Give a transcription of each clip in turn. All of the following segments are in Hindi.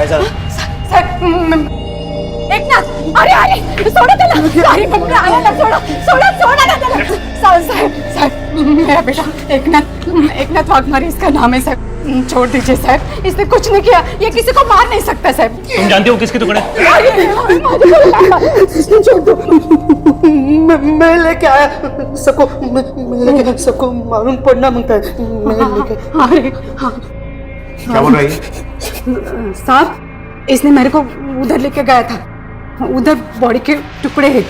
फैजल एकनाथ, अरे अरे सोडा त्याला, सारी बंद आला ना, सोडा ना त्याला. साहब मेरा बेटा एकनाथ वाघमारे इसका नाम है साहब. छोड़ दीजिए साहब, इसने कुछ नहीं किया, ये किसी को मार नहीं सकता साहब. तुम जानते हो किसके टुकड़े? छोड़ दो. मैं लेके आया सबको मालूम पड़ना मांगता है. अरे हाँ क्या बोल रही है? साहब इसने मेरे को उधर लेके गया था, उधर बॉडी के टुकड़े हैं.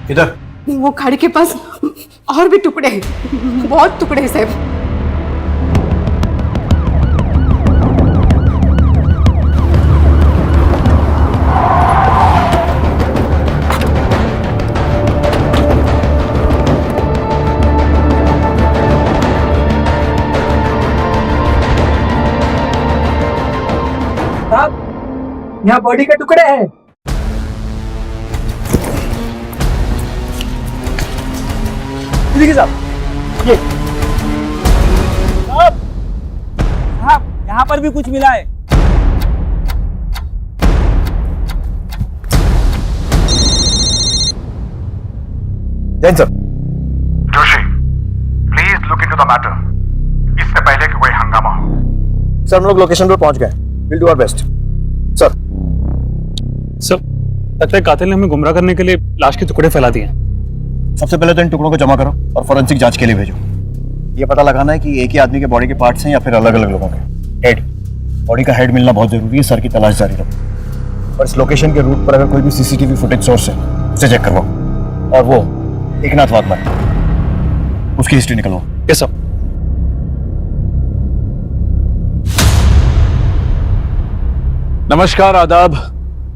किधर? वो खाड़ी के पास और भी टुकड़े हैं, बहुत टुकड़े हैं साहब. यहाँ बॉडी के टुकड़े हैं. साहब ये साहब यहाँ पर भी कुछ मिला है. Jain sir. Joshi, please look into the matter. इससे पहले कि कोई हंगामा हो. सर हम लोग लोकेशन पर पहुंच गए. Will do our best. Sir लगता है कातिल ने हमें गुमराह करने के लिए लाश के टुकड़े फैला दिए. सबसे पहले तो इन टुकड़ों को जमा करो और फोरेंसिक जांच के लिए भेजो. ये पता लगाना है कि एक ही आदमी के बॉडी के पार्ट्स हैं या फिर अलग अलग लोगों के. हेड, बॉडी का हेड मिलना बहुत जरूरी है. सर की तलाश जारी रखो और इस लोकेशन के रूट पर अगर कोई भी सीसीटीवी फुटेज सोर्स है उसे चेक करवाओ. और वो एकनाथ वाघमारे, उसकी हिस्ट्री निकलवाओ. Yes sir. नमस्कार, आदाब.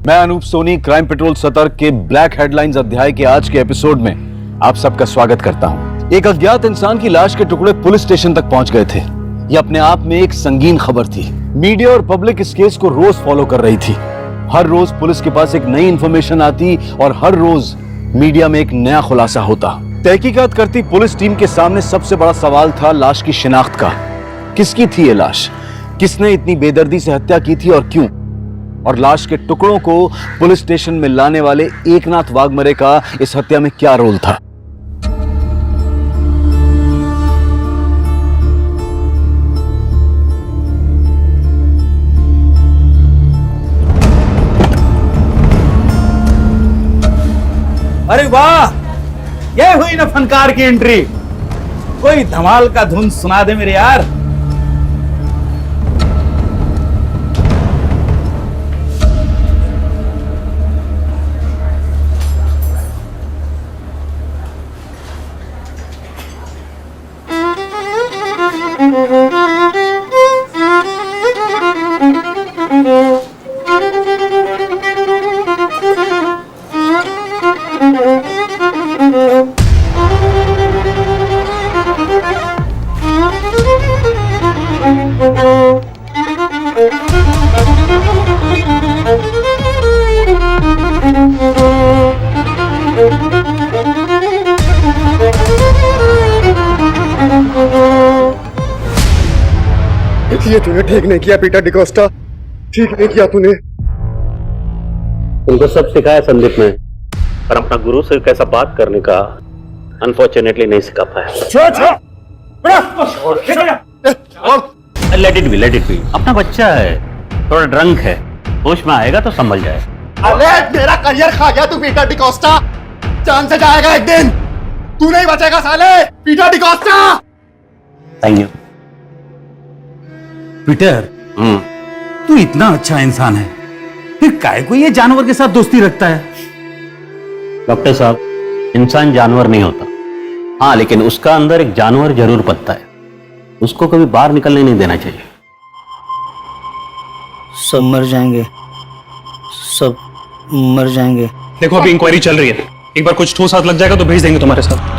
मैं अनूप सोनी क्राइम पेट्रोल सतर्क के ब्लैक हेडलाइंस अध्याय के आज के एपिसोड में आप सबका स्वागत करता हूं. एक अज्ञात इंसान की लाश के टुकड़े पुलिस स्टेशन तक पहुंच गए थे. यह अपने आप में एक संगीन खबर थी. मीडिया और पब्लिक इस केस को रोज फॉलो कर रही थी. हर रोज पुलिस के पास एक नई इंफॉर्मेशन आती और हर रोज मीडिया में एक नया खुलासा होता. तहकीकात करती पुलिस टीम के सामने सबसे बड़ा सवाल था लाश की शिनाख्त का. किसकी थी ये लाश? किसने इतनी बेदर्दी से हत्या की थी और क्यों? और लाश के टुकड़ों को पुलिस स्टेशन में लाने वाले एकनाथ वाघमारे का इस हत्या में क्या रोल था? अरे वाह, ये हुई ना फनकार की एंट्री. कोई धमाल का धुन सुना दे मेरे यार. ये तूने ठीक नहीं किया पीटर डिकोस्टा. ठीक नहीं किया तूने. उनको सब सिखाया संदीप ने, पर अपना गुरु से कैसा बात करने का अनफॉर्चुनेटली नहीं सिखा पाया. Let it be. अपना बच्चा है, थोड़ा ड्रंक है, होश में आएगा तो संभल जाए. अरे मेरा करियर खा गया तू पीटर डिकोस्टा. जान से जाएगा एक दिन. तू नहीं बचेगा साले Peter D'Costa. Thank you. Peter, तू इतना अच्छा इंसान है, फिर काहे को ये जानवर के साथ दोस्ती रखता है? डॉक्टर साहब, इंसान जानवर नहीं होता. हाँ, लेकिन उसका अंदर एक जानवर जरूर पलता है. उसको कभी बाहर निकलने नहीं देना चाहिए. सब मर जाएंगे, सब मर जाएंगे. देखो अभी इंक्वायरी चल रही है. एक बार कुछ ठोस हाथ लग जाएगा तो भेज देंगे तुम्हारे साथ.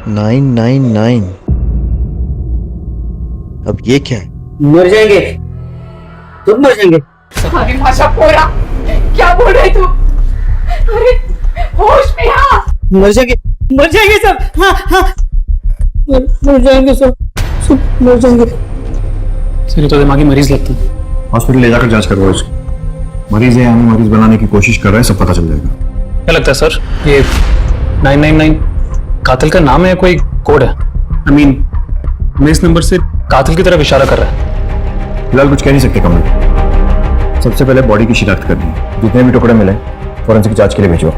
999. अब ये क्या है? मर जाएंगे, सब मर जाएंगे. अरे माशा पोरा, क्या बोल रहे तू? अरे होश में हाँ। मर जाएंगे सब। हाँ हाँ मर जाएंगे सब मर जाएंगे। सर ये तो दिमागी मरीज लगता है। हॉस्पिटल ले जाकर जांच करवाओ इसको। मरीज है हमें मरीज बनाने की कोशिश कर रहा है, सब पता चल जाएगा। क्या लगता है सर ये 999 कातिल का नाम है या कोई कोड है? आई मीन हमें इस नंबर से कातिल की तरफ इशारा कर रहा है। फिलहाल कुछ कह नहीं सकते कमल। सबसे पहले बॉडी की शिनाख्त करनी है। जितने भी टुकड़े मिले फॉरेंसिक जांच के लिए भेजो।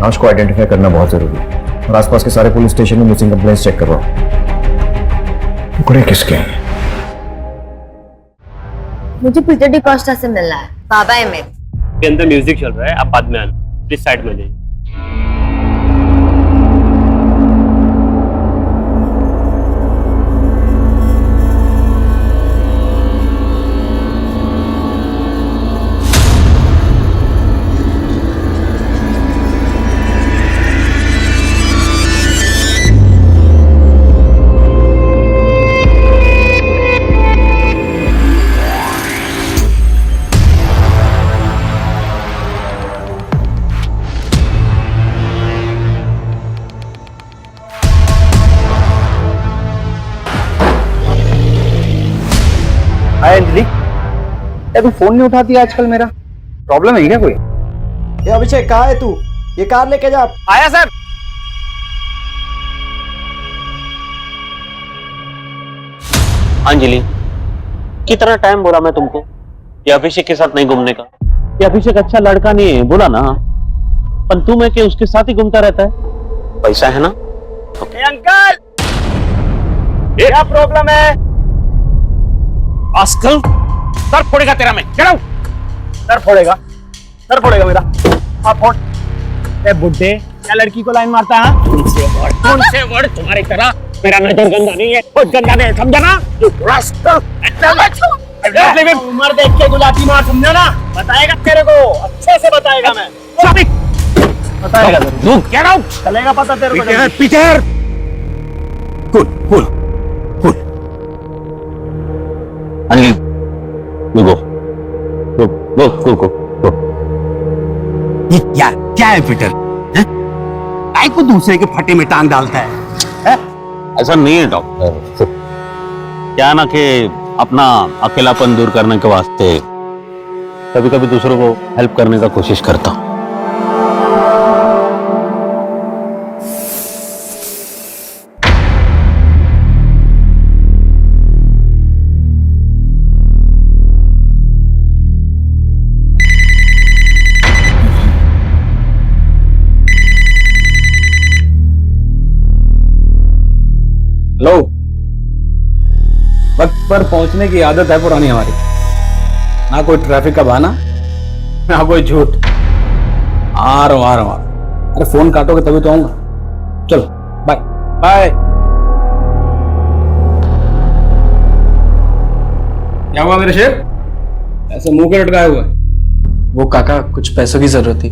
लाश को आइडेंटिफाई करना बहुत जरूरी है और आसपास के सारे पुलिस स्टेशन में मिसिंग कंप्लेंट्स चेक करवाओ। टुकड़े किसके हैं? मुझे पीटर डिकोस्टा से मिलना है, बाबा है मेरे। के अंदर म्यूजिक चल रहा है, आप बाद में आना, प्लीज साइड में जाइए। हाय अंजलि, तू फोन नहीं उठाती आजकल, मेरा प्रॉब्लम है क्या कोई? ये अभिषेक कहाँ है तू? ये कार लेके जा। आया सर। अंजलि कितना टाइम बोला मैं तुमको ये अभिषेक के साथ नहीं घूमने का? ये अभिषेक अच्छा लड़का नहीं है, बोला ना। पर तुम है कि उसके साथ ही घूमता रहता है, पैसा है ना। अंकल क्या प्रॉब्लम है? आजकल सर फोड़ेगा तेरा मैं। चलो सर फोड़ेगा मेरा। आप फोड़। ए बुड्ढे, क्या लड़की को लाइन मारता है? कौन से वर्ड तुम्हारी तरह मेरा नजर गंदा नहीं है, बहुत गंदा नहीं है, समझा ना? उम्र देख के गुलाटी मार, समझा ना? बताएगा तेरे को, अच्छे से बताएगा मैं। बताएगा तू गेट आउट। चलेगा पता तेरे को। पीटर कूल अंजलि गो। ये क्या है पीटर? काय को दूसरे के फटे में टांग डालता है? ऐसा नहीं है डॉक्टर। क्या ना कि अपना अकेलापन दूर करने के वास्ते कभी कभी दूसरों को हेल्प करने का कोशिश करता हूं। लो, वक्त पर पहुंचने की आदत है पुरानी हमारी। ना कोई ट्रैफिक का बहाना, ना कोई झूठ। आ रहा हूं। अरे फोन काटोगे तभी तो आऊंगा। चलो बाय बाय। क्या हुआ मेरे शेर, ऐसे मुंह के लटकाए हुआ? वो काका कुछ पैसों की जरूरत थी।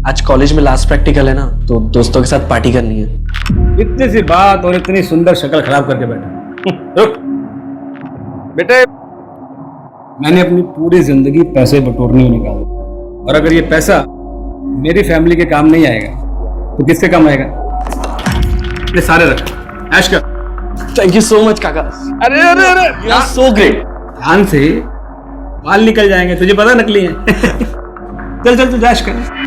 आज कॉलेज में लास्ट प्रैक्टिकल है ना, तो दोस्तों के साथ पार्टी करनी है। इतनी सी बात और इतनी सुंदर शक्ल खराब करके बैठा। रुक बेटे, मैंने अपनी पूरी जिंदगी पैसे बटोरने में निकाला, और अगर ये पैसा मेरी फैमिली के काम नहीं आएगा तो किसके काम आएगा? ये सारे रख, ऐश कर। थैंक यू सो मच काका। अरे अरे अरे, यू आर सो ग्रेट। ध्यान से, बाल निकल जाएंगे, तुझे पता नकली है। चल चल तू ऐश कर।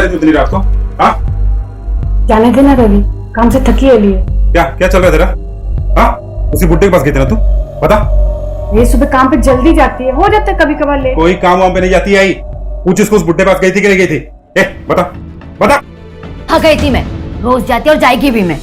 इतनी रात को? हाँ जाने देना रवि, काम से थकी है लिए। क्या क्या चल रहा है तेरा? हाँ उसी बुड्ढे के पास गई थी ना तू? बता। ये सुबह काम पे जल्दी जाती है, हो जाता है कभी कभार लेट। कोई काम वाम पे नहीं जाती आई। पूछ इसको उस बुड्ढे के पास गई थी कि नहीं गई थी? बता। हाँ गई थी मैं, रोज जाती और जाएगी भी मैं।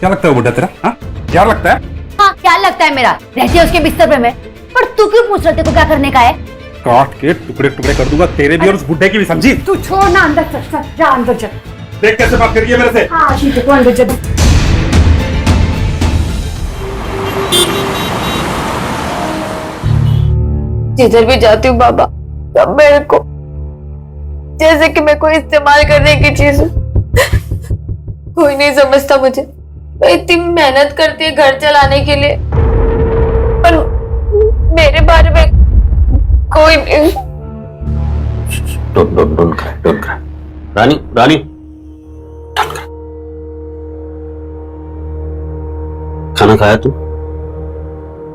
क्या लगता है वो बुड्ढा तेरा? हाँ क्या लगता है? हाँ क्या लगता है मेरा, रहती है उसके बिस्तर पे मैं। पर तू क्यों पूछ रहे थे, को क्या करने का है? काट के टुकड़े टुकड़े कर दूंगा तेरे भी और उस बुड्ढे की भी, समझी? तू छोड़ ना, अंदर चल, जा अंदर चल। देख कैसे बात करिए मेरे से। हाँ ठीक है, तू अंदर चल। जिधर भी जाती हूँ बाबा, तब मेरे को जैसे कि मैं कोई इस्तेमाल करने की चीज हूं। कोई नहीं समझता मुझे। मैं इतनी मेहनत करती है घर चलाने के लिए, पर मेरे बारे में कोई नहीं। Don't cry. रानी खाना खाया तू?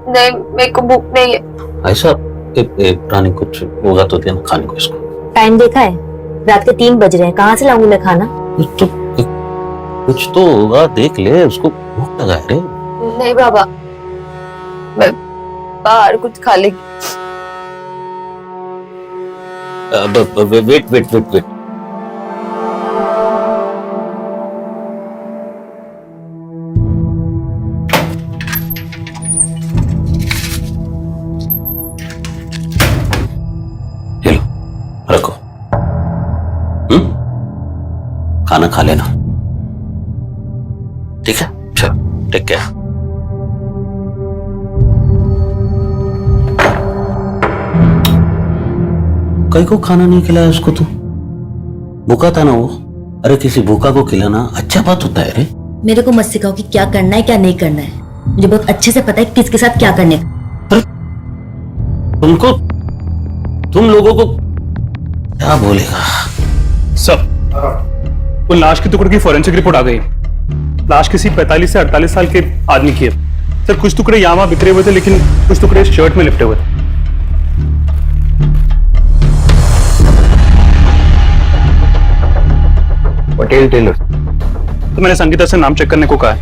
नहीं, मेरे को भूख नहीं है। ऐसा रानी कुछ होगा तो देना खाने को इसको। टाइम देखा है? रात के 3 बज रहे हैं, कहाँ से लाऊंगी मैं खाना? कुछ तो होगा, देख ले, उसको भूख लगा है रे। नहीं बाबा, मैं बाहर कुछ खा लेगी। वेट। ले लो, रखो। खाना खा लेना, ठीक है? चलो, टेक केयर। कहीं को खाना नहीं खिलाया उसको तू? भूखा था ना वो? अरे किसी भूखा को खिलाना अच्छा बात होता है रे। मेरे को मत सिखाओ कि क्या करना है क्या नहीं करना है। मुझे बहुत अच्छे से पता है किसके साथ क्या करने का। तुम लोगों को क्या बोलेगा? सर, वो लाश के टुकड़े की फोरेंसिक रिपोर्ट आ गई। लाश किसी 45 से 48 साल के आदमी की है। सर, कुछ टुकड़े यहाँ बिखरे हुए थे, लेकिन कुछ टुकड़े शर्ट में लिपटे हुए थे। पटेल टेलर। तो मैंने संगीता से नाम चेक करने को कहा है।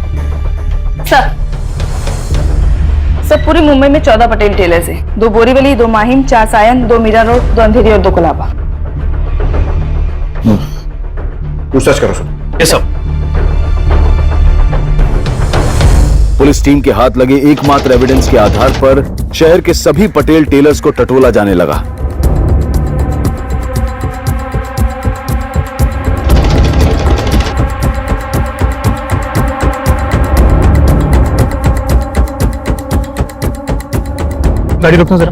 सर पूरी मुंबई में 14 पटेल टेलर्स हैं। 2 बोरीवली, 2 माहिम, 4 सायन, 2 मीरा रोड, 2 अंधेरी और 2 कोलाबा। पूछताछ करो सर। ये सब पुलिस टीम के हाथ लगे एकमात्र एविडेंस के आधार पर शहर के सभी पटेल टेलर्स को टटोला जाने लगा। गाड़ी रोकना जरा।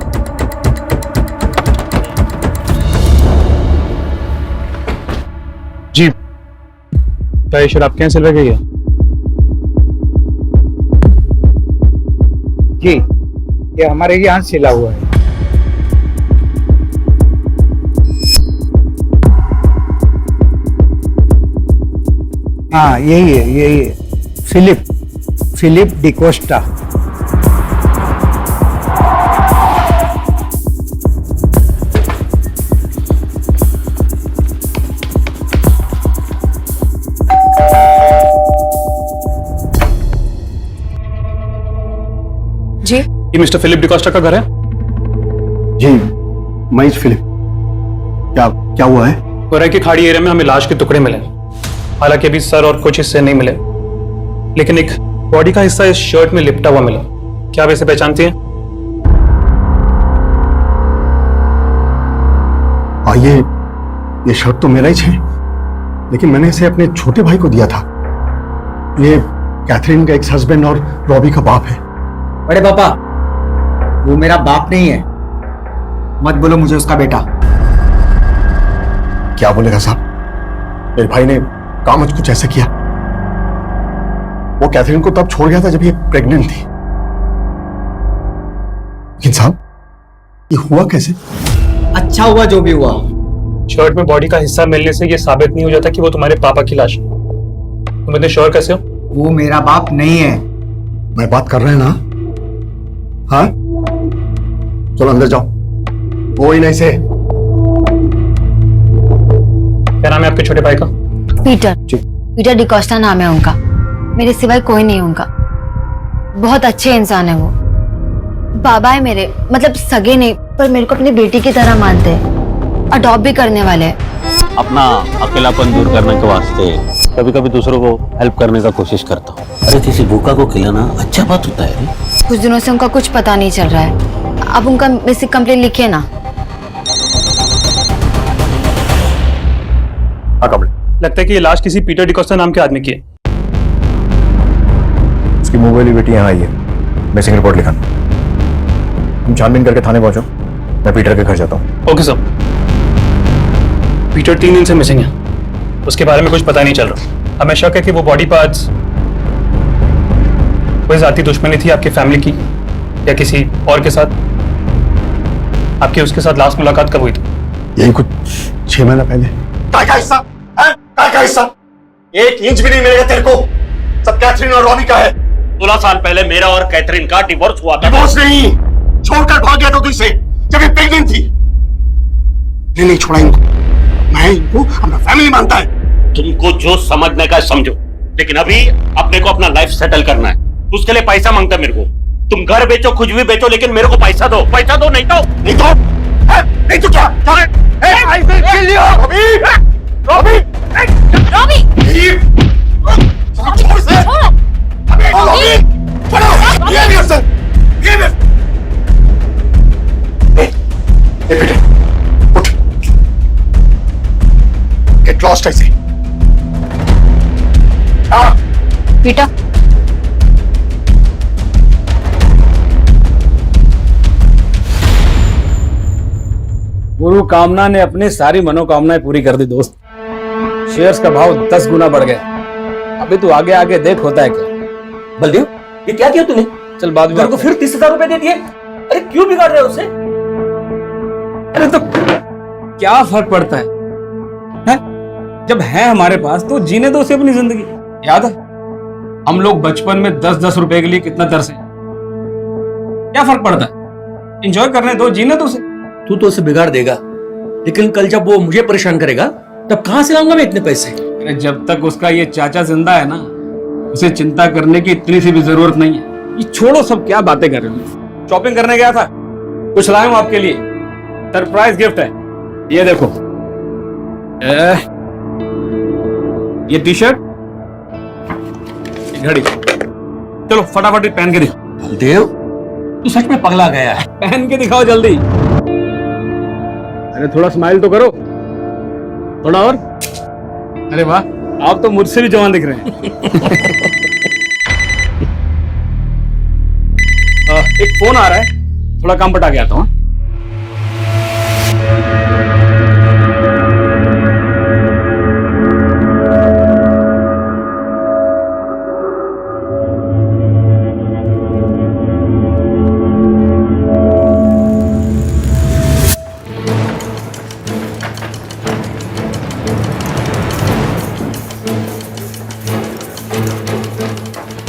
जी, क्या ये शराब आपके यहाँ सिलवा गई है? जी, ये हमारे यहाँ सिला हुआ है। हाँ, यही है। फिलिप डिकोस्टा। जी, ये मिस्टर फिलिप डिकोस्टा का घर है? जी, महेश फिलिप। क्या हुआ है? कोराई की खाड़ी एरिया में हमें लाश के टुकड़े मिले। हालांकि अभी सर और कुछ हिस्से नहीं मिले, लेकिन एक बॉडी का हिस्सा इस शर्ट में लिपटा हुआ मिला। क्या आप इसे पहचानती हैं? ये शर्ट तो मेरा ही है, लेकिन मैंने इसे अपने छोटे भाई को दिया था। ये कैथरीन का एक्स हस्बैंड और रॉबी का बाप है। बड़े पापा, वो मेरा बाप नहीं है। मत बोलो मुझे उसका बेटा। क्या बोलेगा साहब? मेरे भाई ने काम कुछ ऐसा किया। वो कैथरीन को तब छोड़ गया था जब ये प्रेग्नेंट थी। लेकिन साहब, ये हुआ कैसे? अच्छा हुआ जो भी हुआ। शर्ट में बॉडी का हिस्सा मिलने से ये साबित नहीं हो जाता कि वो तुम्हारे पापा की लाश है। तुम इतने श्योर कैसे हो? वो मेरा बाप नहीं है। मैं बात कर रहे हैं ना? हाँ, चलो अंदर जाओ। वो ही नहीं से। क्या नाम है आपके छोटे भाई का? पीटर डिकोस्टा नाम है उनका। मेरे सिवाय कोई नहीं उनका। बहुत अच्छे इंसान है वो। बाबा है मेरे, मतलब सगे नहीं, पर मेरे को अपनी बेटी की तरह मानते हैं। अडॉप्ट भी करने वाले हैं। अपना अकेलापन दूर करने के वास्ते कभी कभी दूसरों को हेल्प करने का कोशिश करता हूँ। अरे किसी भूखा को खिलाना अच्छा बात होता है रे। कुछ दिनों से उनका कुछ पता नहीं चल रहा है। अब उनका बेसिक कंप्लेंट लिखिए ना। लगता है कि ये लाश किसी पीटर डिकोस्टा नाम के आदमी की है। उसकी मुंह वाली बेटी यहाँ आई है। मिसिंग रिपोर्ट लिखाना। तुम छानबीन करके थाने पहुंचो मैं पीटर के घर जाता हूँ। Okay sir. पीटर 3 दिन से मिसिंग है, उसके बारे में कुछ पता नहीं चल रहा। हमें शक है कि वो बॉडी पार्ट्स कोई जाती दुश्मनी थी आपकी फैमिली की या किसी और के साथ। आपकी उसके साथ लास्ट मुलाकात कब हुई थी? यही कुछ 6 महीना पहले। काय का हिस्सा? काय का हिस्सा? 1 इंच भी नहीं मिलेगा तेरे को। सब कैथरीन और रॉबी का है। 16 साल पहले मेरा और कैथरीन का डिवोर्स हुआ था। डिवोर्स नहीं, छोड़कर भाग गया था तुझसे जब ये प्रेग्नेंट थी। नहीं छोड़ा इनको, मैं इनको अपना फैमिली मानता है। तुमको जो समझने का समझो, लेकिन अभी अपने को अपना लाइफ सेटल करना है। उसके लिए पैसा मांगता है मेरे को। तुम घर बेचो, कुछ भी बेचो, लेकिन मेरे को पैसा दो। पैसा दो, नहीं तो नहीं तो क्या? छोड़ से। बेटे उठ, गेट लॉस्ट ऐसे। बेटा गुरु कामना ने अपनी सारी मनोकामनाएं पूरी कर दी दोस्त। शेयर्स का भाव 10 गुना बढ़ गया। अभी तू आगे आगे देख होता है क्या। बलदेव, ये क्या किया तूने? चल बाद में तेरे को फिर 30,000 रुपए दे दिए। अरे क्यों बिगाड़ रहे हो उससे? अरे तो क्या फर्क पड़ता है, हैं? जब है हमारे पास तो जीने दो उसे अपनी जिंदगी। याद है हम लोग बचपन में 10-10 रुपए के लिए कितना तरसे। क्या फर्क पड़ता है, एंजॉय करने दो, जीने दो उसे। तू तो उसे बिगाड़ देगा, लेकिन कल जब वो मुझे परेशान करेगा तब कहां से लाऊंगा मैं इतने पैसे? अरे जब तक उसका ये चाचा जिंदा है ना, उसे चिंता करने की इतनी सी भी जरूरत नहीं है। ये छोड़ो, सब क्या बातें कर रहे हो। शॉपिंग करने गया था, कुछ लाया हूं आपके लिए, सरप्राइज गिफ्ट है। ये देखो, ये टी शर्ट, ये घड़ी। चलो फटाफट पहन के दिखाओ। बलदेव, तू सच में पगला गया है। पहन के दिखाओ जल्दी। अरे थोड़ा स्माइल तो करो, थोड़ा और। अरे वाह, आप तो मुझसे भी जवान दिख रहे हैं। एक फोन आ रहा है, थोड़ा काम पटा के आता हूँ।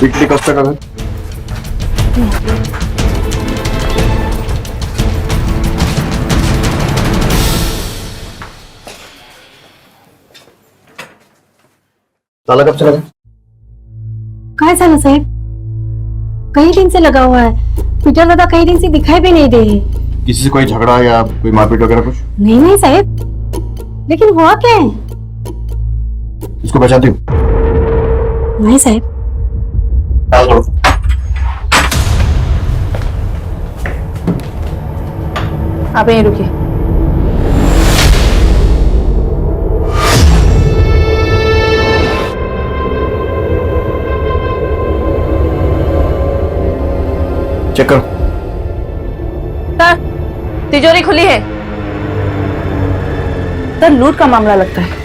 वीकली कॉस्ट का है। ताला कब से लगा? काय झालं साहेब? कई दिन से लगा हुआ है। पीटर दादा कई दिन से दिखाई भी नहीं दे रहे। किसी से कोई झगड़ा या कोई मारपीट वगैरह कुछ? नहीं साहब, लेकिन हुआ क्या है? इसको पहचानती हूँ? नहीं साहब। आप यहीं रुकिए। चेक करो। सर, तिजोरी खुली है। सर, लूट का मामला लगता है।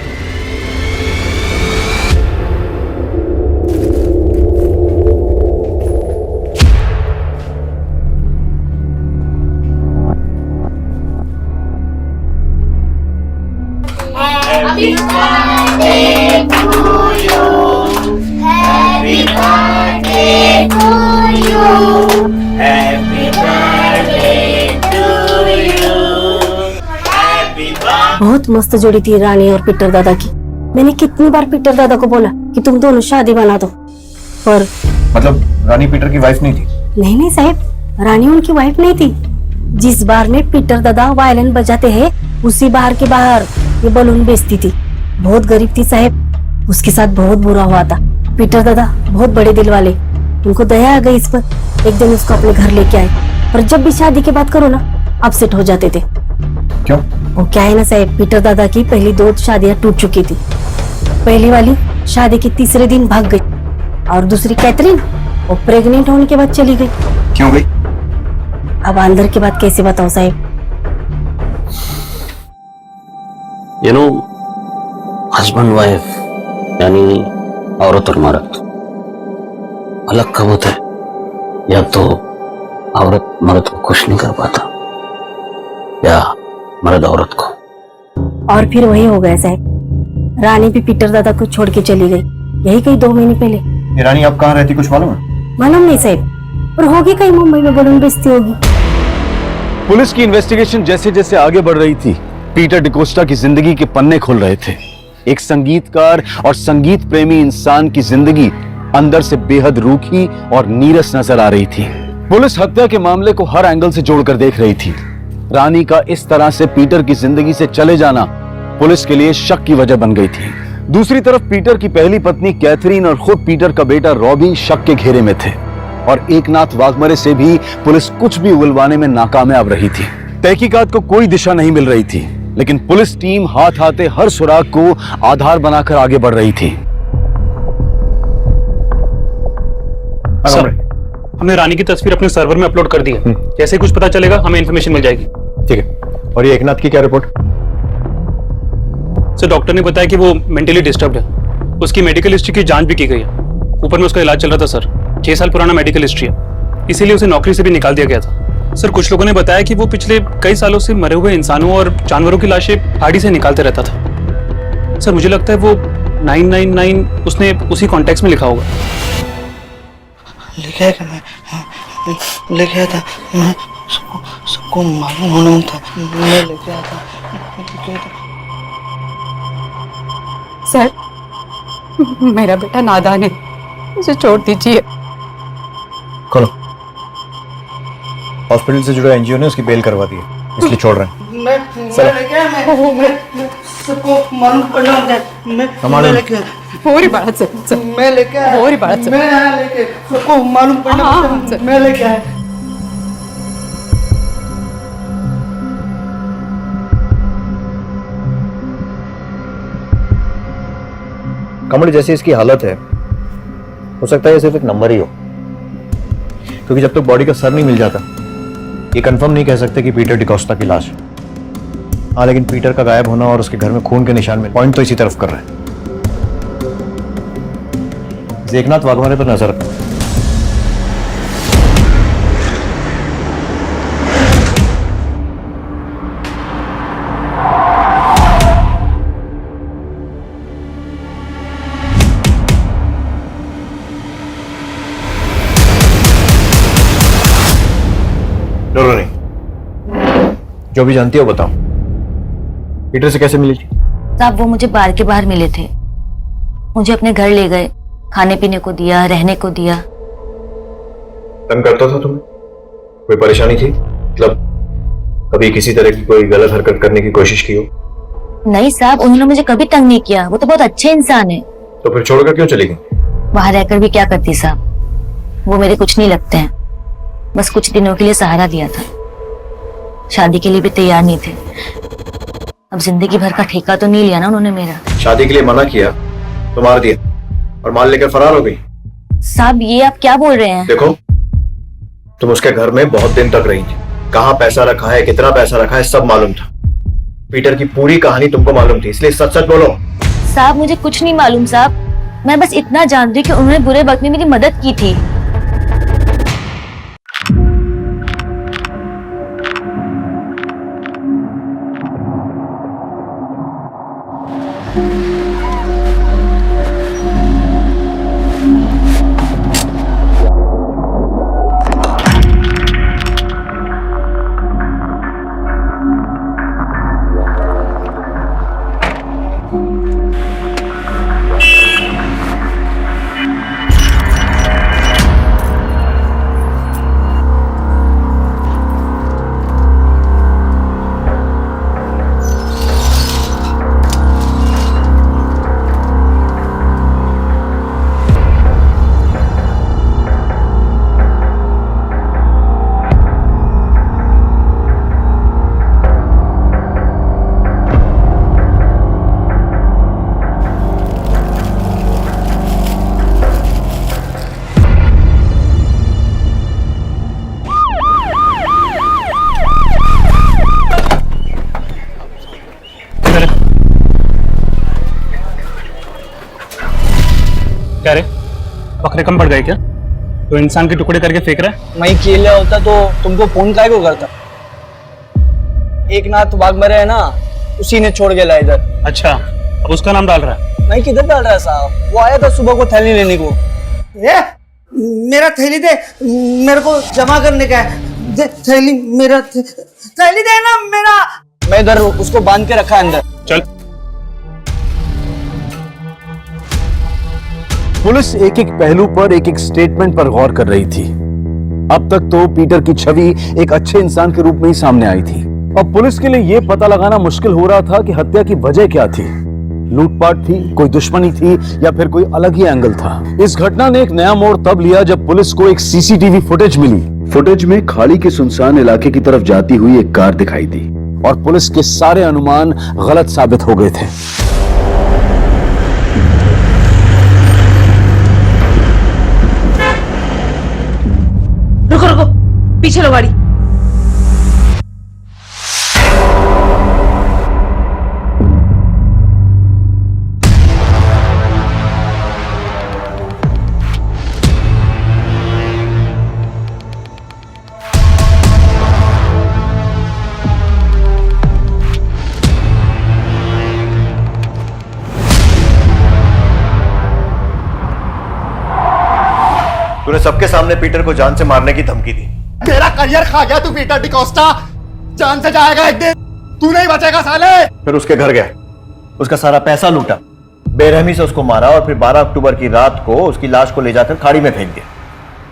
बहुत मस्त जोड़ी थी रानी और पीटर दादा की। मैंने कितनी बार पीटर दादा को बोला कि तुम दोनों शादी बना दो, पर मतलब रानी पीटर की वाइफ नहीं थी? नहीं साहब, रानी उनकी वाइफ नहीं थी। जिस बार में पीटर दादा वायलिन बजाते हैं, उसी बार के बाहर ये बलून बेचती थी। बहुत गरीब थी साहब, उसके साथ बहुत बुरा हुआ था। पीटर दादा बहुत बड़े दिल वाले, उनको दया आ गई इस पर। एक दिन उसको अपने घर लेके आए, पर जब भी शादी की बात करो ना, अपसेट हो जाते थे। क्यों? वो क्या है ना साहब, पीटर दादा की पहली 2 शादियां टूट चुकी थी। पहली वाली शादी के तीसरे दिन भाग गई, और दूसरी कैथरीन वो प्रेग्नेंट होने के बाद चली गई। क्यों गई? अब अंदर की बात कैसे बताऊं साहब, यू नो, हस्बैंड वाइफ यानी औरत और मर्द अलग कब होता है? या तो औरत मर्द को खुश नहीं कर पाता, या मर्द औरत को। और फिर वही हो गया साहब, रानी भी पीटर दादा को छोड़ के चली गई, यही कहीं 2 महीने पहले। ये रानी अब कहाँ रहती कुछ मालूम है? मालूम नहीं साहब, और होगी कहीं मुंबई में बलून बेचती होगी। पुलिस की इन्वेस्टिगेशन जैसे जैसे आगे बढ़ रही थी, पीटर डिकोस्टा की जिंदगी के पन्ने खुल रहे थे। एक संगीतकार और संगीत प्रेमी इंसान की जिंदगी अंदर से बेहद रूखी और नीरस नजर आ रही थी। पुलिस हत्या के मामले को हर एंगल से जोड़कर देख रही थी। रानी का इस तरह से पीटर की जिंदगी से चले जाना पुलिस के लिए शक की वजह बन गई थी। दूसरी तरफ पीटर की पहली पत्नी कैथरीन और खुद पीटर का बेटा रॉबी शक के घेरे में थे, और एकनाथ वाघमरे से भी पुलिस कुछ भी उगलवाने में नाकामयाब रही थी। तहकीकात को कोई दिशा नहीं मिल रही थी, लेकिन पुलिस टीम हाथ आते हर सुराग को आधार बनाकर आगे बढ़ रही थी। सर, हमने रानी की तस्वीर अपने सर्वर में अपलोड कर दी है। जैसे ही कुछ पता चलेगा हमें इन्फॉर्मेशन मिल जाएगी। ठीक है। और ये एकनाथ की क्या रिपोर्ट? सर, डॉक्टर ने बताया कि वो मेंटली डिस्टर्ब्ड है। उसकी मेडिकल हिस्ट्री की जांच भी की गई है। ऊपर में उसका इलाज चल रहा था सर। 6 साल पुराना मेडिकल हिस्ट्री है, इसीलिए उसे नौकरी से भी निकाल दिया गया था। सर, कुछ लोगों ने बताया कि वो पिछले कई सालों से मरे हुए इंसानों और जानवरों की लाशें गाड़ी से निकालते रहता था। सर, मुझे लगता है वो 999 उसने उसी कॉन्टेक्स्ट में लिखा होगा। लिखा है कि मैं लिखा था, मैं सबको मालूम था, मैं लिखा था। सर, मेरा बेटा नादान है, उसे छोड़ दीजिए। खोलो। हॉस्पिटल से जुड़ा एनजीओ ने उसकी बेल करवा दी है, इसलिए छोड़ रहे हैं। होरी बाळा सर, होरी बाळा सर, सबको मालूम पड़ना, मैं लेके आया। कमल, जैसी इसकी हालत है, हो सकता है ये सिर्फ एक नंबर ही हो, क्योंकि जब तक बॉडी का सर नहीं मिल जाता ये कंफर्म नहीं कह सकते कि पीटर डिकोस्टा की लाश है। हाँ, लेकिन पीटर का गायब होना और उसके घर में खून के निशान में पॉइंट तो इसी तरफ कर रहे हैं। एकनाथ वाघमारे पर नजर रखना। डरो नहीं, जो भी जानती हो बताओ। पीटर से कैसे मिली थी? साहब, वो मुझे बार के बाहर मिले थे, मुझे अपने घर ले गए, खाने पीने को दिया, रहने को दिया। तंग करता था तुम्हें? कोई परेशानी थी? मतलब कभी किसी तरह की कोई गलत हरकत करने की कोशिश की हो? नहीं साहब, उन्होंने मुझे कभी तंग नहीं किया, वो तो बहुत अच्छे इंसान है। तो फिर छोड़कर क्यों चली गई? वहां रहकर भी क्या करती साहब, वो मेरे कुछ नहीं लगते हैं, बस कुछ दिनों के लिए सहारा दिया था, शादी के लिए भी तैयार नहीं थे। अब जिंदगी भर का ठेका तो नहीं लिया ना उन्होंने मेरा। शादी के लिए मना किया तो मार दिया और माल लेकर फरार हो गई। साहब, ये आप क्या बोल रहे हैं? देखो, तुम उसके घर में बहुत दिन तक रही थी, कहाँ पैसा रखा है, कितना पैसा रखा है, सब मालूम था। पीटर की पूरी कहानी तुमको मालूम थी, इसलिए सच सच बोलो। साहब, मुझे कुछ नहीं मालूम साहब, मैं बस इतना जानती हूँ कि उन्होंने बुरे वक्त में मेरी मदद की थी। क्या रे, बकरे कम पड़ गए क्या? तो इंसान के टुकड़े करके फेंक रहा है? मैं अकेले होता तो तुमको फोन काहे को करता। एक नाथ वाघ मरे है ना, उसी ने छोड़ के लाया इधर। अच्छा, अब उसका नाम डाल रहा है? मैं किधर डाल रहा है साहब, वो आया था सुबह को थैली लेने को। ये मेरा थैली दे, मेरे को जमा करने का है। दे थैली, मेरा थैली दे ना मेरा। मैं इधर उसको बांध के रखा है अंदर। चल। पुलिस एक एक पहलू पर एक एक स्टेटमेंट पर गौर कर रही थी। अब तक तो पीटर की छवि एक अच्छे इंसान के रूप में ही सामने आई थी। अब पुलिस के लिए यह पता लगाना मुश्किल हो रहा था कि हत्या की वजह क्या थी। लूटपाट थी, कोई दुश्मनी थी, या फिर कोई अलग ही एंगल था। इस घटना ने एक नया मोड़ तब लिया जब पुलिस को एक सीसीटीवी फुटेज मिली। फुटेज में खाड़ी के सुनसान इलाके की तरफ जाती हुई एक कार दिखाई दी और पुलिस के सारे अनुमान गलत साबित हो गए थे। रुको रुको, पीछे लो गाड़ी। तूने सबके सामने पीटर को जान से मारने की धमकी दी। मेरा करियर खा गया तू पीटर डिकोस्टा, जान से जाएगा एक दिन, तू नहीं बचेगा साले। फिर उसके घर गया, उसका सारा पैसा लूटा, बेरहमी से उसको मारा और फिर 12 अक्टूबर की रात को उसकी लाश को ले जाकर खाड़ी में फेंक दिया।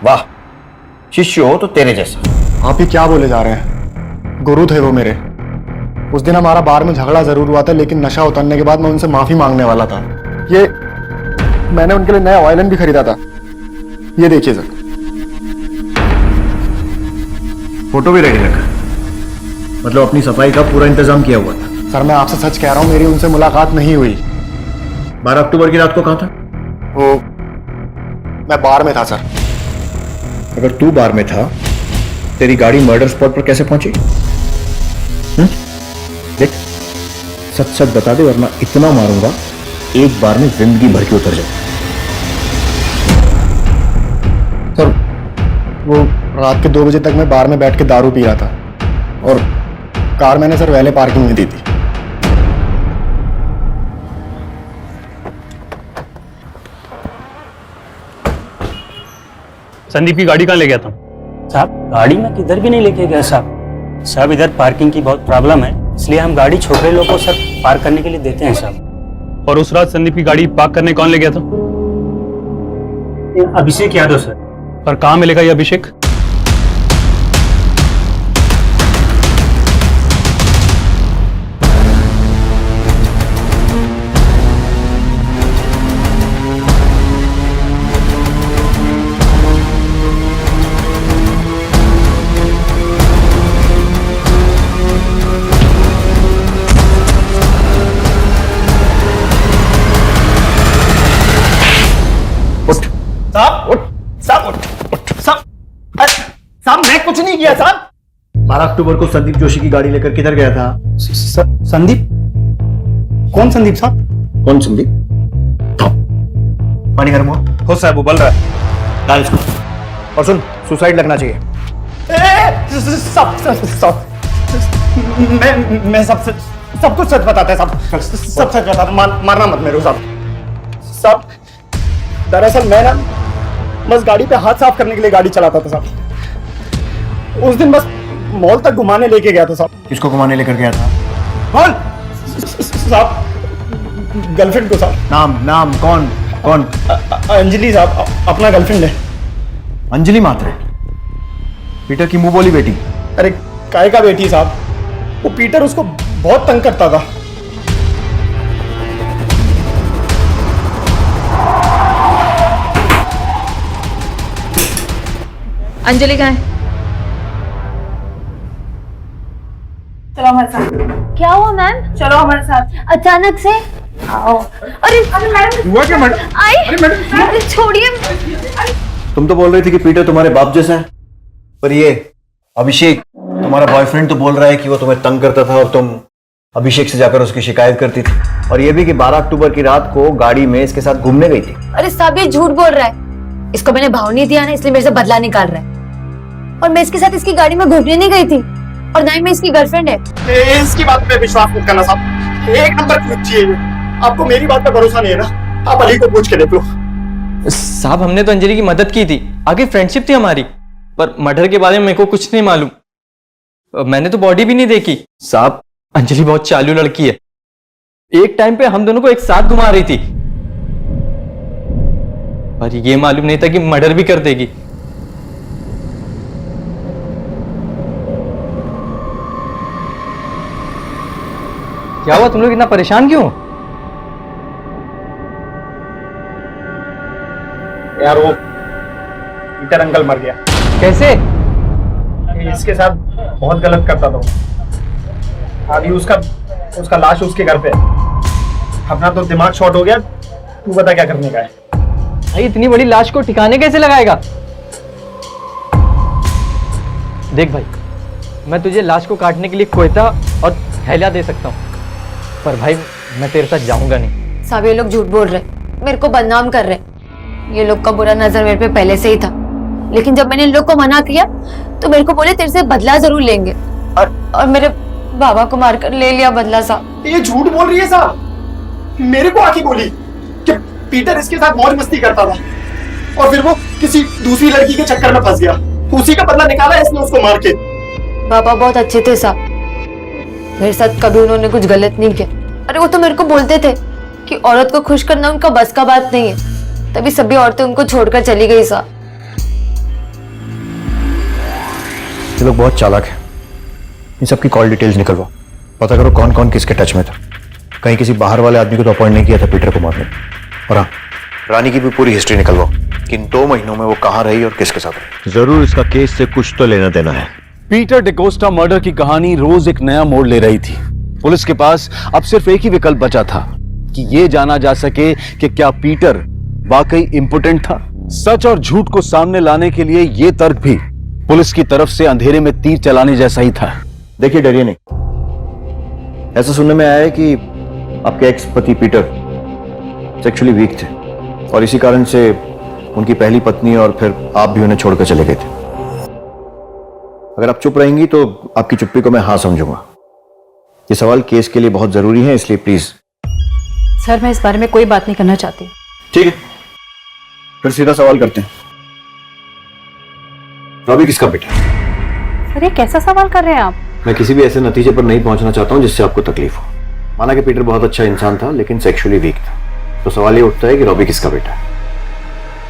वाह, शिष्य हो तो तेरे जैसा। आप ही क्या बोले जा रहे हैं? गुरु थे वो मेरे। उस दिन हमारा बार में झगड़ा जरूर हुआ था, लेकिन नशा उतरने के बाद मैं उनसे माफी मांगने वाला था। ये मैंने उनके लिए नया वायलिन भी खरीदा था, ये देखिए सर। फोटो भी रेडी रखा, मतलब अपनी सफाई का पूरा इंतजाम किया हुआ था। सर मैं आपसे सच कह रहा हूं, मेरी उनसे मुलाकात नहीं हुई। 12 अक्टूबर की रात को कहां था? वो मैं बार में था सर। अगर तू बार में था, तेरी गाड़ी मर्डर स्पॉट पर कैसे पहुंची? देख, सच सच बता दे वरना इतना मारूंगा एक बार में जिंदगी भर के उतर जाए। सर वो रात के 2 बजे तक मैं बार में बैठ के दारू पी रहा था और कार मैंने सर वैले पार्किंग में दी थी। संदीप की गाड़ी कहाँ ले गया था? साहब गाड़ी में किधर भी नहीं लेके गया साहब। साहब इधर पार्किंग की बहुत प्रॉब्लम है, इसलिए हम गाड़ी छोटे लोगों को सर पार्क करने के लिए देते हैं साहब। और उस रात संदीप की गाड़ी पार्क करने कौन ले गया था? अभिषेक यादव सर। पर कहाँ मिलेगा ये अभिषेक? साहब मैं कुछ नहीं किया साहब। 12 अक्टूबर को संदीप जोशी की गाड़ी लेकर किधर गया था? संदीप? कौन संदीप साहब? कौन संदीप? पानी गर्म हो साहब, उबल रहा है। डाल इसको। और सुन, सुसाइड लगना चाहिए। मैं सब कुछ सच बताता है साहब, सब सच बताता। मारना मत मेरे को साहब। दरअसल मैं ना बस गाड़ी पे हाथ साफ करने के लिए गाड़ी चलाता था साहब। उस दिन बस मॉल तक घुमाने लेके गया था साहब। किसको घुमाने लेकर गया था? कौन साहब? गर्लफ्रेंड को साहब। नाम कौन? अंजलि साहब, अपना गर्लफ्रेंड है। अंजलि मात्रे, पीटर की मुंह बोली बेटी। अरे काय का बेटी साहब, वो पीटर उसको बहुत तंग करता था। अंजलि कहाँ है? चलो हमारे साथ। क्या हुआ मैम? चलो हमारे साथ। अचानक से? आओ। अरे मैडम हुआ क्या मैडम? आई छोड़िए। तुम तो बोल रही थी कि पीटर तुम्हारे बाप जैसा है, पर ये अभिषेक तुम्हारा बॉयफ्रेंड तो बोल रहा है कि वो तुम्हें तंग करता था और तुम अभिषेक से जाकर उसकी शिकायत करती थी। और ये भी कि 12 अक्टूबर की रात को गाड़ी में इसके साथ घूमने गई थी। अरे साहब ये झूठ बोल रहा है। इसको मैंने भाव नहीं दिया ना, इसलिए मेरे से बदला निकाल रहा है। और मैं इसके साथ इसकी गाड़ी में घूमने नहीं गई थी, और ना ही मैं इसकी गर्लफ्रेंड है। इसकी बात पे विश्वास मत करना साहब, एक नंबर की बच्ची है ये। आपको मेरी बात पे भरोसा नहीं है ना, आप अली को पूछ के देख लो। साहब हमने तो अंजलि की मदद की थी, आगे फ्रेंडशिप थी हमारी, पर मर्डर के बारे में मेरे को कुछ नहीं मालूम। मैंने तो बॉडी भी नहीं देखी। साहब अंजलि बहुत चालू लड़की है, एक टाइम पे हम दोनों को एक साथ घुमा रही थी, पर ये मालूम नहीं था कि मर्डर भी कर देगी। क्या हुआ, तुम लोग इतना परेशान क्यों? यार वो पीटर अंकल मर गया। कैसे? इसके साथ बहुत गलत करता था वो। अभी उसका लाश उसके घर पे है। अपना तो दिमाग शॉर्ट हो गया, तू बता क्या करने का है। भाई इतनी बड़ी लाश को ठिकाने कैसे लगाएगा? देख भाई, मैं तुझे लाश को काटने के लिए कोयता और थैला दे सकता हूँ, पर भाई मैं तेरे साथ जाऊंगा नहीं। साहब ये लोग झूठ बोल रहे, मेरे को बदनाम कर रहे। ये लोग का बुरा नजर मेरे पे पहले से ही था, लेकिन जब मैंने इन लोग को मना किया तो मेरे को बोले तेरे से बदला जरूर लेंगे, और मेरे बाबा को मारकर ले लिया बदला। साहब ये झूठ बोल रही है साहब, मेरे को आके बोली कि पीटर इसके साथ मौज मस्ती करता था, और फिर वो किसी दूसरी लड़की के चक्कर में फंस गया, उसी का बदला निकाला इसने उसको मार के। बाबा बहुत अच्छे थे साहब, मेरे साथ कभी उन्होंने कुछ गलत नहीं किया। अरे वो तो मेरे को बोलते थे कि औरत को खुश करना उनका बस का बात नहीं है, तभी सभी औरतें उनको छोड़कर चली गई। साहब ये लोग बहुत चालाक हैं, इन सबकी कॉल डिटेल्स निकलवाओ, पता करो कौन कौन किसके टच में था। कहीं किसी बाहर वाले आदमी को तो अपॉइंट नहीं किया था पीटर को मारने। और हाँ, रानी की भी पूरी हिस्ट्री निकलवाओ कि इन 2 महीनों में वो कहाँ रही और किसके साथ रही। जरूर इसका केस से कुछ तो लेना देना है। पीटर डिकोस्टा मर्डर की कहानी रोज एक नया मोड़ ले रही थी। पुलिस के पास अब सिर्फ एक ही विकल्प बचा था कि ये जाना जा सके कि क्या पीटर वाकई इंपोर्टेंट था। सच और झूठ को सामने लाने के लिए ये तर्क भी पुलिस की तरफ से अंधेरे में तीर चलाने जैसा ही था। देखिए डरिए नहीं, ऐसा सुनने में आया है कि आपके एक्स पति पीटर सेक्सुअली वीक थे और इसी कारण से उनकी पहली पत्नी और फिर आप भी उन्हें छोड़कर चले गए थे। अगर आप चुप रहेंगी तो आपकी चुप्पी को मैं हाँ समझूंगा। ये सवाल केस के लिए बहुत जरूरी है, इसलिए प्लीज। सर मैं इस बारे में कोई बात नहीं करना चाहती। ठीक है, फिर सीधा सवाल करते हैं। रॉबी किसका बेटा है? सर ये कैसा सवाल कर रहे हैं आप? मैं किसी भी ऐसे नतीजे पर नहीं पहुंचना चाहता हूं जिससे आपको तकलीफ हो। माना कि पीटर बहुत अच्छा इंसान था लेकिन सेक्सुअली वीक था, तो सवाल ये उठता है कि रॉबी किसका बेटा है।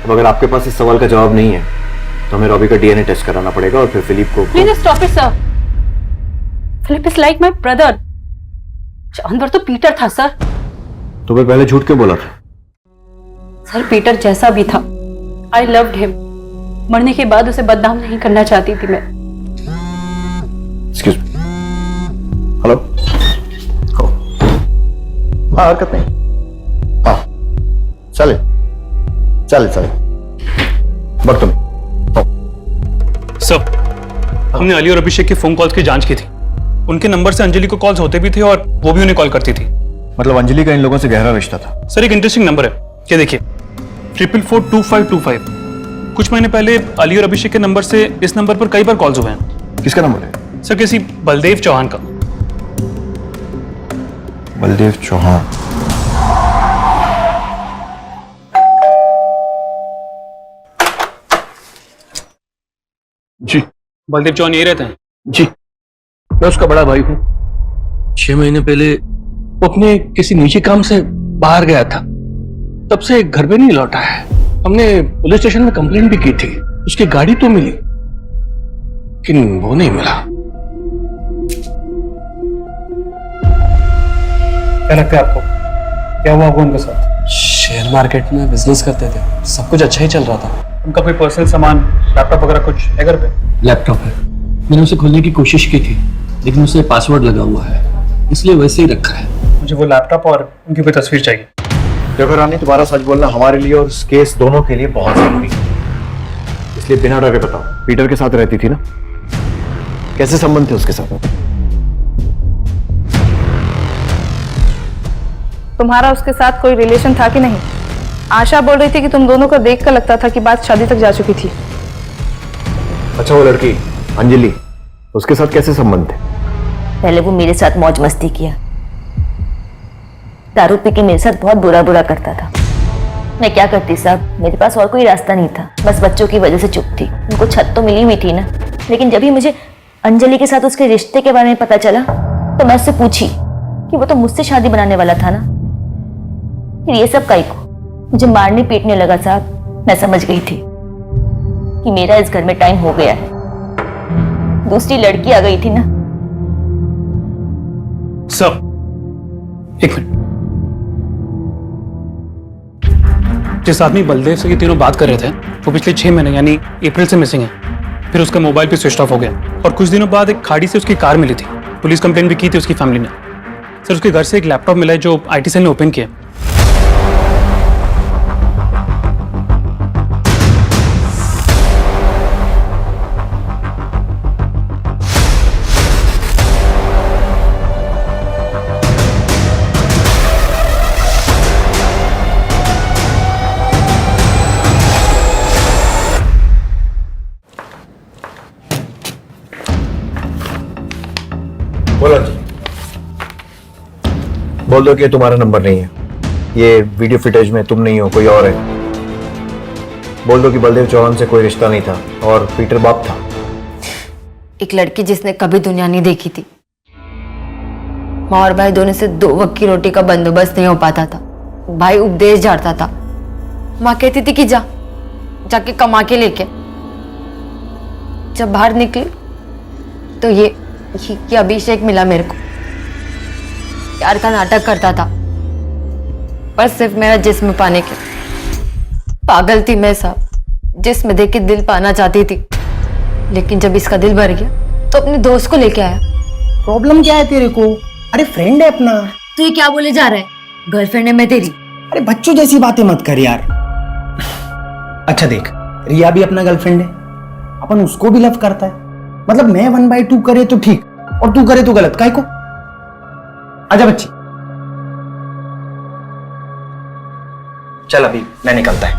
अब अगर आपके पास इस सवाल का जवाब नहीं है तो हमें रॉबी का डीएनए टेस्ट कराना पड़ेगा और फिर फिलिप को। Please stop it sir, Philip is like my brother. जानवर तो पीटर था सर। तो फिर पहले झूठ क्यों बोला था? सर पीटर जैसा भी था, आई लव्ड हिम। मरने के बाद उसे बदनाम नहीं करना चाहती थी मैं। Excuse me, hello. हाँ हरकत नहीं, हाँ चले चले चले बट तुम। सर हमने अली और अभिषेक के फोन कॉल्स की जांच की थी। उनके नंबर से अंजलि को कॉल्स होते भी थे और वो भी उन्हें कॉल करती थी। मतलब अंजलि का इन लोगों से गहरा रिश्ता था। सर एक इंटरेस्टिंग नंबर है, क्या देखिए 444525। कुछ महीने पहले अली और अभिषेक के नंबर से इस नंबर पर कई बार कॉल्स हुए हैं। किसका नंबर है? सर किसी बलदेव चौहान का। बलदेव चौहान? जी बलदेव चौहान यही रहते हैं? जी, मैं उसका बड़ा भाई हूँ। 6 महीने पहले वो अपने किसी निजी काम से बाहर गया था, तब से घर पे नहीं लौटा है। हमने पुलिस स्टेशन में कंप्लेंट भी की थी, उसकी गाड़ी तो मिली लेकिन वो नहीं मिला। क्या लगता है आपको, क्या हुआ होगा उनके साथ? शेयर मार्केट में बिजनेस करते थे, सब कुछ अच्छा ही चल रहा था। उनका कोई पर्सनल सामान, लैपटॉप वगैरह कुछ है घर पे? लैपटॉप है, मैंने उसे खोलने की कोशिश की थी लेकिन उसे पासवर्ड लगा हुआ है, इसलिए वैसे ही रखा है। मुझे वो लैपटॉप और उनकी कोई तस्वीर चाहिए। देखो रानी, तुम्हारा सच बोलना हमारे लिए और इस केस दोनों के लिए बहुत जरूरी है, इसलिए बिना डरे बताओ, पीटर के साथ रहती थी ना? कैसे संबंध थे उसके साथ? तुम्हारा उसके साथ कोई रिलेशन था कि नहीं? आशा बोल रही थी कि तुम दोनों को देख कर लगता था कि बात शादी तक जा चुकी थी। अच्छा वो लड़की अंजलि, उसके साथ कैसे संबंध थे? पहले वो मेरे साथ मौज मस्ती किया, दारू पी के मेरे साथ बहुत बुरा बुरा करता था। मैं क्या करती साहब, मेरे पास और कोई रास्ता नहीं था, बस बच्चों की वजह से चुप थी। उनको छत तो मिली हुई थी ना। लेकिन जब ही मुझे अंजलि के साथ उसके रिश्ते के बारे में पता चला तो मैं उससे पूछी कि वो तो मुझसे शादी बनाने वाला था ना। फिर ये सब काई को मुझे मारने पीटने लगा साहब। मैं समझ गई थी कि मेरा इस घर में टाइम हो गया है। दूसरी लड़की आ गई थी ना। सर एक मिनट, जिस आदमी बलदेव से ये तीनों बात कर रहे थे वो पिछले 6 महीने यानी अप्रैल से मिसिंग है। फिर उसका मोबाइल भी स्विच ऑफ हो गया और कुछ दिनों बाद एक खाड़ी से उसकी कार मिली थी। पुलिस कंप्लेंट भी की थी उसकी फैमिली ने। सर उसके घर से एक लैपटॉप मिला है जो आईटी सेल ने ओपन किया। बोलो जी, बोल दो कि तुम्हारा नंबर नहीं है, ये वीडियो फुटेज में तुम नहीं हो, कोई और है। बोल दो कि बलदेव चौहान से कोई रिश्ता नहीं था और पीटर बाप था। एक लड़की जिसने कभी दुनिया नहीं देखी थी। माँ और भाई दोनों से 2 वक्त की रोटी का बंदोबस्त नहीं हो पाता था। भाई उपदेश झाड़ता था, माँ कहती थी कि जाके कमा के लेके। जब बाहर निकली तो ये अभिषेक मिला मेरे को। प्यार का नाटक करता था पर सिर्फ मेरा जिस्म पाने के। पागल थी मैं साहब, जिस्म देख के दिल पाना चाहती थी। लेकिन जब इसका दिल भर गया तो अपने दोस्त को लेके आया। प्रॉब्लम क्या है तेरे को? अरे फ्रेंड है अपना। तू ये क्या बोले जा रहा है? गर्लफ्रेंड है मैं तेरी। अरे बच्चों जैसी बातें मत कर यार। अच्छा देख, रिया भी अपना गर्लफ्रेंड है, अपन उसको भी लव करता है। मतलब मैं 1/2 करे तो ठीक और तू करे तो गलत। काहे को? आजा बच्ची, चल अभी मैं निकलता है।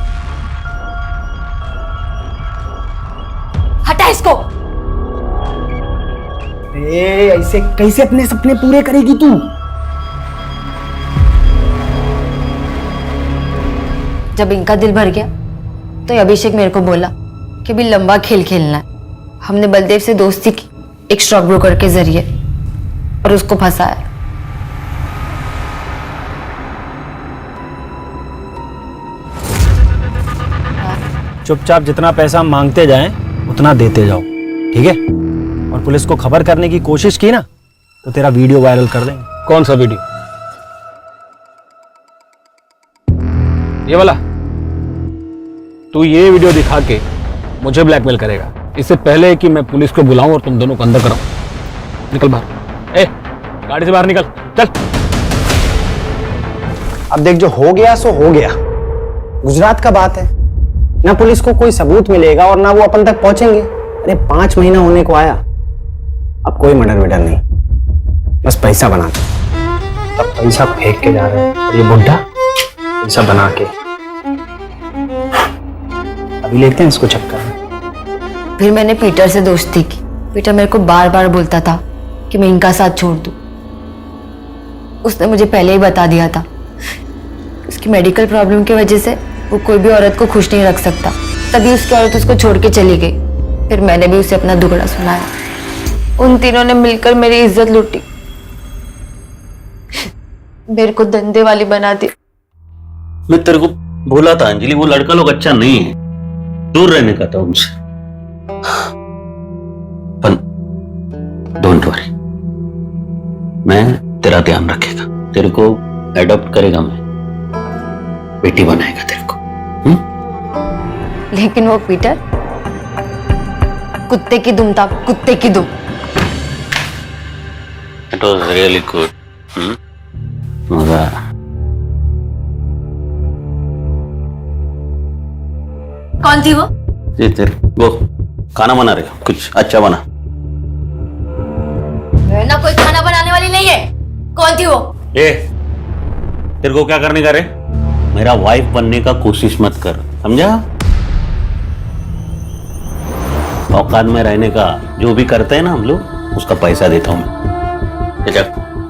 हटा इसको। ऐसे कैसे अपने सपने पूरे करेगी तू? जब इनका दिल भर गया तो अभिषेक मेरे को बोला कि भी लंबा खेल खेलना है। हमने बलदेव से दोस्ती की एक स्टॉक ब्रोकर के जरिए और उसको फंसाया। चुपचाप जितना पैसा मांगते जाएं उतना देते जाओ, ठीक है? और पुलिस को खबर करने की कोशिश की ना तो तेरा वीडियो वायरल कर देंगे। कौन सा वीडियो? ये वाला? तू ये वीडियो दिखा के मुझे ब्लैकमेल करेगा? इससे पहले कि मैं पुलिस को बुलाऊं और तुम दोनों को अंदर कराऊं, निकल बाहर। गाड़ी से बाहर निकल, चल। अब देख, जो हो गया सो हो गया। गुजरात का बात है ना, पुलिस को कोई सबूत मिलेगा और ना वो अपन तक पहुंचेंगे। अरे 5 महीना होने को आया, अब कोई मर्डर वर्डर नहीं, बस पैसा बनाते। अब पैसा फेंक के जा रहे हैं और ये बुढ़ा पैसा बना के अभी लेते हैं इसको चक्कर में। फिर मैंने पीटर से दोस्ती की। पीटर मेरे को बार बार बोलता था कि मैं इनका साथ छोड़ दूं। उसने मुझे पहले ही बता दिया था उसकी मेडिकल प्रॉब्लम की वजह से वो कोई भी औरत को खुश नहीं रख सकता। तभी उसकी औरत उसको छोड़ के चली गई। फिर मैंने भी उसे अपना दुखड़ा सुनाया। उन तीनों ने मिलकर मेरी इज्जत लूटी, मेरे को धंधे वाली बना दी। मैं तेरे को बोला था अंजलि, वो लड़का लोग अच्छा नहीं है, दूर रहने का था उनसे। पर डोंट वरी, मैं तेरा ध्यान रखेगा, तेरे को एडॉप्ट करेगा, मैं बेटी बनाएगा तेरे को। लेकिन वो पीटर कुत्ते की दुम था, कुत्ते की दुम। It was really good. मजा आया। कौन थी वो? ये तेरे वो खाना बना रहे हो, कुछ अच्छा बना। मैं ना कोई खाना बनाने वाली नहीं है। कौन थी वो? तेरे को क्या करने का रे? मेरा वाइफ बनने का कोशिश मत कर, समझा? औकात में रहने का जो भी करते हैं ना हम लोग, उसका पैसा देता हूं मैं। चल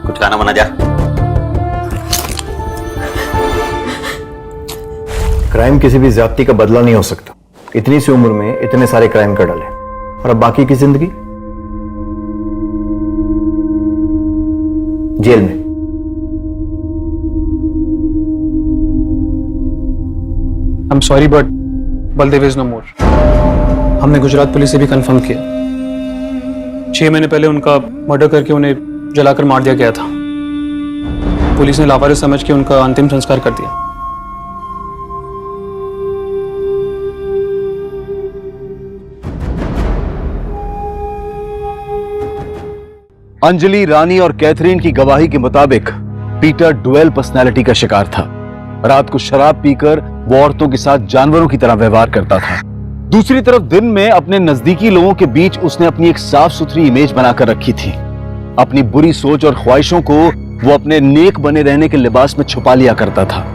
कुछ खाना बना जा। क्राइम किसी भी ज्यादती का बदला नहीं हो सकता। इतनी सी उम्र में इतने सारे क्राइम कर डाले, और अब बाकी की जिंदगी जेल में। I am sorry but Baldev is no more. हमने गुजरात पुलिस से भी कंफर्म किया, 6 महीने पहले उनका मर्डर करके उन्हें जलाकर मार दिया गया था। पुलिस ने लावारिस समझ के उनका अंतिम संस्कार कर दिया। अंजलि, रानी और कैथरीन की गवाही के मुताबिक पीटर डुअल पर्सनैलिटी का शिकार था। रात को शराब पीकर वो औरतों के साथ जानवरों की तरह व्यवहार करता था। दूसरी तरफ दिन में अपने नजदीकी लोगों के बीच उसने अपनी एक साफ सुथरी इमेज बनाकर रखी थी। अपनी बुरी सोच और ख्वाहिशों को वो अपने नेक बने रहने के लिबास में छुपा लिया करता था।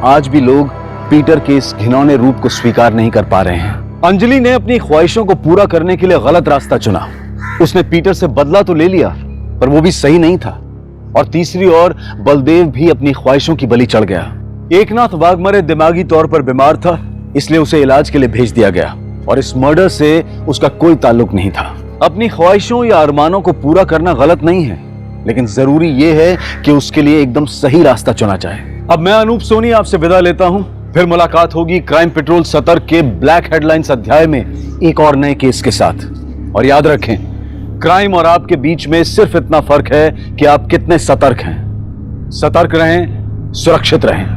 आज भी लोग पीटर के इस घिनौने रूप को स्वीकार नहीं कर पा रहे हैं। अंजलि ने अपनी ख्वाहिशों को पूरा करने के लिए गलत रास्ता चुना। उसने पीटर से बदला तो ले लिया, पर वो भी सही नहीं था। और तीसरी ओर बलदेव भी अपनी ख्वाहिशों की बलि चढ़ गया। एकनाथ वाघमरे दिमागी तौर पर बीमार था, इसलिए उसे इलाज के लिए भेज दिया गया, और इस मर्डर से उसका कोई ताल्लुक नहीं था। अपनी ख्वाहिशों या अरमानों को पूरा करना गलत नहीं है, लेकिन जरूरी यह है कि उसके लिए एकदम सही रास्ता चुना जाए। अब मैं अनूप सोनी आपसे विदा लेता हूं। फिर मुलाकात होगी क्राइम पेट्रोल सतर्क के ब्लैक हेडलाइंस अध्याय में एक और नए केस के साथ। और याद रखें, क्राइम और आपके बीच में सिर्फ इतना फर्क है कि आप कितने सतर्क हैं। सतर्क रहें, सुरक्षित रहें।